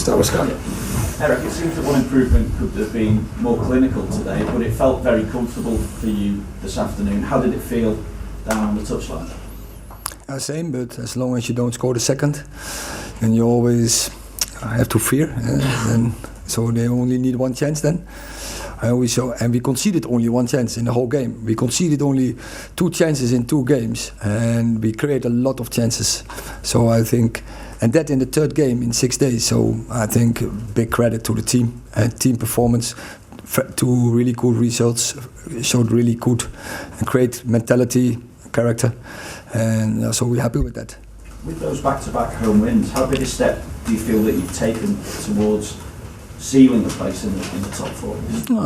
Start with Scott. Erik, it seems that one improvement could have been more clinical today, but it felt very comfortable for you this afternoon. How did it feel down on the touchline? Same, but as long as you don't score the second, then you always have to fear. And so they only need one chance then. And we conceded only one chance in the whole game. We conceded only 2 chances in 2 games, and we created a lot of chances. So I think, and that in the 3rd game in 6 days. So I think big credit to the team and team performance. 2 really good results, showed really good and great mentality, character, and so we're happy with that. With those back-to-back home wins, how big a step do you feel that you've taken towards sealing the place in the top 4?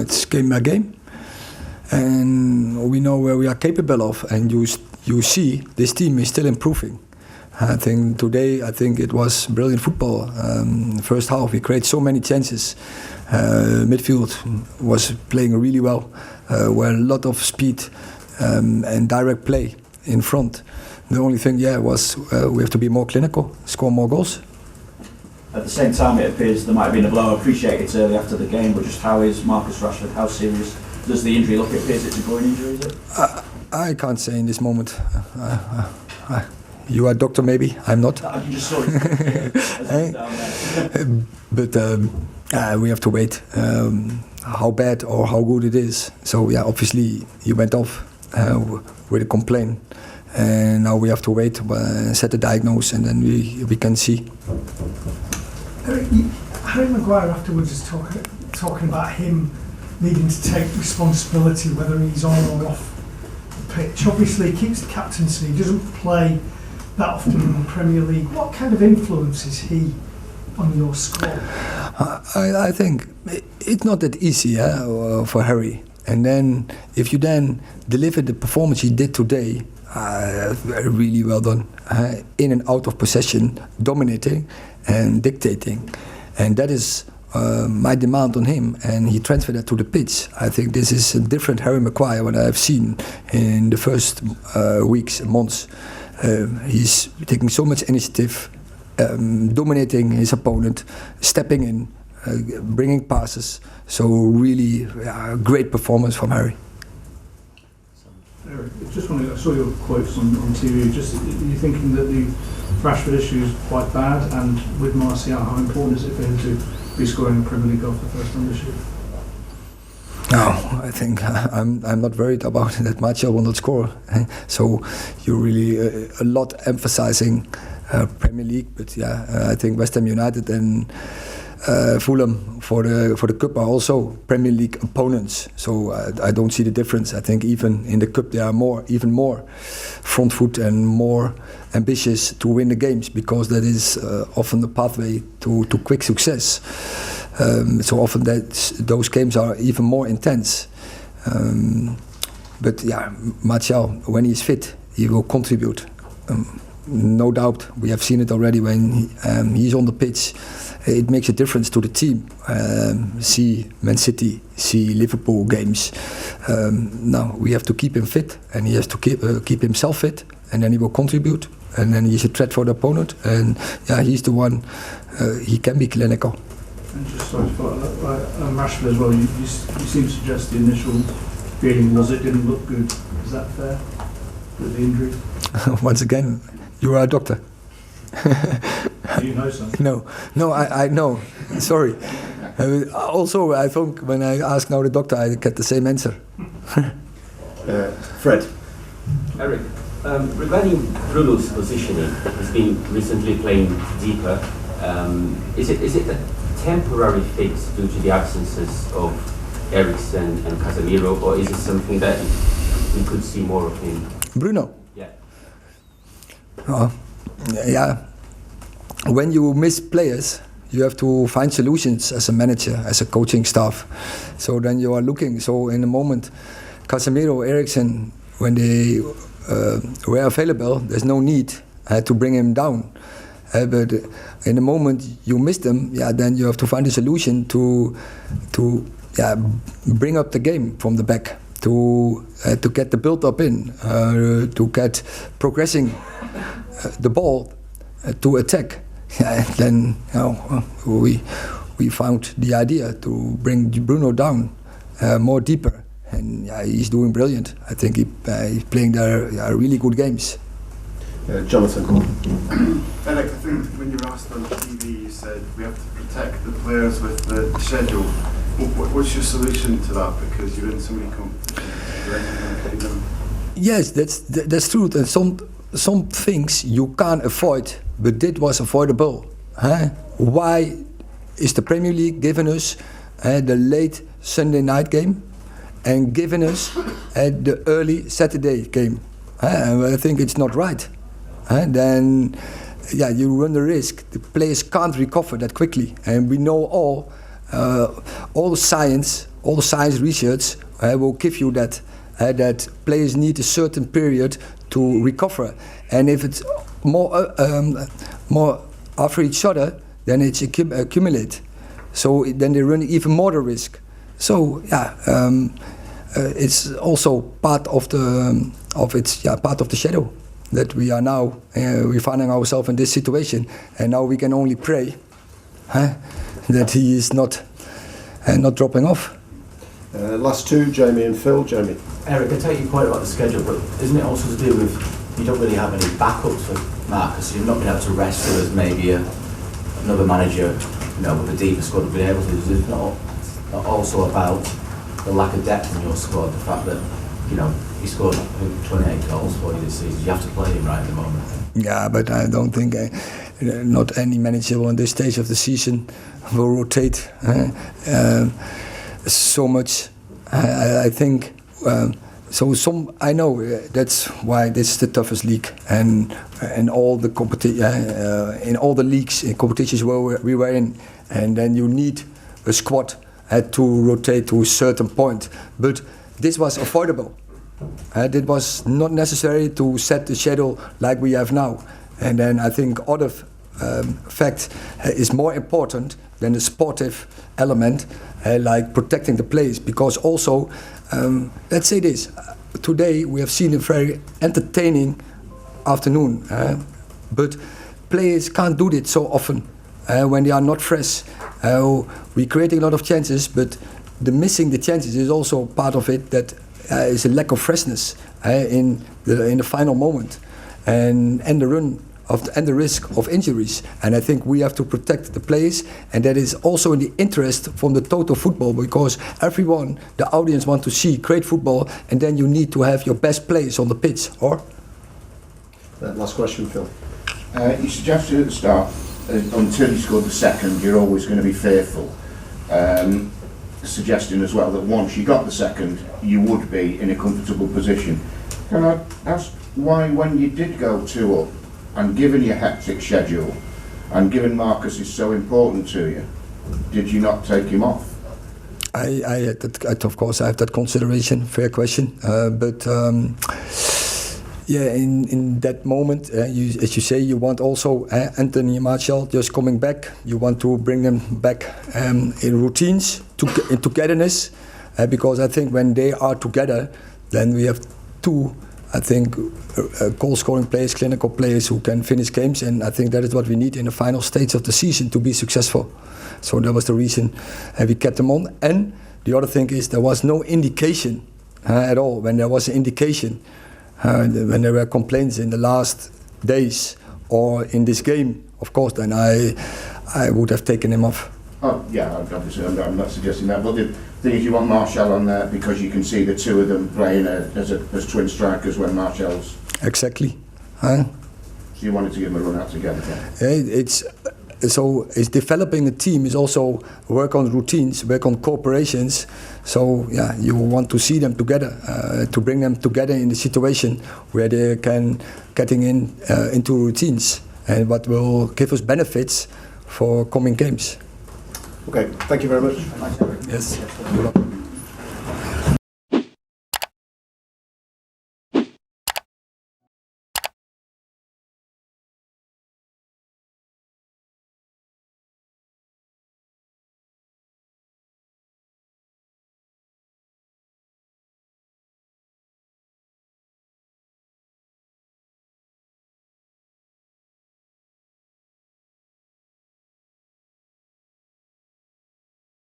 It's game by game, and we know where we are capable of, and you see this team is still improving. I think today, it was brilliant football. First half we created so many chances. Midfield was playing really well, where a lot of speed and direct play in front. The only thing, was we have to be more clinical, score more goals. At the same time, it appears there might have been a blow. I appreciate it's early after the game, but just how is Marcus Rashford? How serious does the injury look? It appears it's a groin injury, is it? I can't say in this moment. You are a doctor, maybe. I'm not. You just saw it down there. But we have to wait how bad or how good it is. So obviously he went off with a complaint, and now we have to wait, set the diagnosis, and then we can see. Harry Maguire afterwards is talking about him needing to take responsibility whether he's on or off the pitch. Obviously he keeps the captaincy, he doesn't play that often in the Premier League. What kind of influence is he on your squad? I think it's not that easy for Harry. And then if you then deliver the performance he did today, really well done. In and out of possession, dominating and dictating. And that is my demand on him, and he transferred that to the pitch. I think this is a different Harry Maguire what I've seen in the first weeks and months. He's taking so much initiative, dominating his opponent, stepping in, bringing passes. So really great performance from Harry. Erik, I saw your quotes on TV. You're thinking that the Rashford issue is quite bad, and with Martial, how important is it for him to be scoring a Premier League goal for the first time this year? No, I think I'm not worried about that Martial will not score. So you're really a lot emphasizing Premier League, but I think West Ham United and Fulham for the cup are also Premier League opponents. So I don't see the difference. I think even in the cup they are even more front foot and more ambitious to win the games, because that is often the pathway to quick success. So often those games are even more intense. But Martial, when he's fit, he will contribute. No doubt, we have seen it already when he's on the pitch. It makes a difference to the team. See Man City, see Liverpool games. Now we have to keep him fit, and he has to keep himself fit, and then he will contribute, and then he's a threat for the opponent. And he's the one. He can be clinical. And just sorry to follow up, Rashford as well. You seem to suggest the initial feeling was it didn't look good. Is that fair with the injury? Once again, you are a doctor. Do you know something? No, I know. Sorry. Also, I think when I ask now the doctor, I get the same answer. Fred. Erik, regarding Bruno's positioning, he's been recently playing deeper. Is it a temporary fix due to the absences of Eriksen and Casemiro, or is it something that we could see more of him? Bruno? Yeah. When you miss players, you have to find solutions as a manager, as a coaching staff. So then you are looking. So in the moment, Casemiro, Eriksen, when they were available, there's no need to bring him down. But in the moment you miss them, then you have to find a solution to bring up the game from the back, to get the build-up in, to get progressing the ball to attack. then we found the idea to bring Bruno down more deeper, and he's doing brilliant. I think he's playing there really good games. Jonathan. Erik, I think when you were asked on TV, you said we have to protect the players with the schedule. What's your solution to that? Because you're in so many competitions. Yes, that's true. And some things you can't avoid, but this was avoidable. Why is the Premier League giving us the late Sunday night game and giving us the early Saturday game? And I think it's not right. Then you run the risk. The players can't recover that quickly, and we know all the science research will give you that players need a certain period to recover, and if it's more after each other, then it's accumulate. So then they run even more the risk. So it's also part of the shadow that we are now. We're finding ourselves in this situation, and now we can only pray that he is not dropping off. Last two, Jamie and Phil. Jamie. Erik, I take your point about the schedule, but isn't it also to do with you don't really have any backups for Marcus? You've not been able to rest him as maybe another manager, with a deeper squad have been able to. Is it not also about the lack of depth in your squad? The fact that he scored 28 goals for you this season. You have to play him right at the moment. Yeah, but I don't think not any manager on this stage of the season will rotate so much. I think I know that's why this is the toughest league, and all the in all the leagues and competitions where we were in, and then you need a squad to rotate to a certain point. But this was avoidable. It was not necessary to set the schedule like we have now. And then I think other fact is more important than the sportive element, like protecting the players. Because also, let's say this, today we have seen a very entertaining afternoon, but players can't do it so often when they are not fresh. We're creating a lot of chances, but missing the chances is also part of it. That is a lack of freshness in the final moment, and the risk of injuries. And I think we have to protect the players, and that is also in the interest from the total football, because the audience want to see great football, and then you need to have your best players on the pitch. Or last question, Phil. You suggested at the start, until you scored the second, you're always going to be fearful. Suggesting as well that once you got the second, you would be in a comfortable position. Can I ask why, when you did go 2 up, and given your hectic schedule, and given Marcus is so important to you, did you not take him off? I of course I have that consideration. Fair question, but in that moment, as you say, you want also Anthony and Martial just coming back. You want to bring them back in routines, in togetherness, because I think when they are together, then we have two, goal-scoring players, clinical players who can finish games, and I think that is what we need in the final stage of the season to be successful. So that was the reason we kept them on. And the other thing is there was no indication at all. When there was an indication, when there were complaints in the last days or in this game, of course, then I would have taken him off. Oh yeah, obviously I'm not suggesting that, but the thing is you want Martial on there because you can see the two of them playing as twin strikers when Martial's... Exactly. So you wanted to give them a run out together? Yeah? It's developing a team is also work on routines, work on cooperations. So you want to see them together, to bring them together in the situation where they can getting into routines, and what will give us benefits for coming games. Okay, thank you very much. Yes.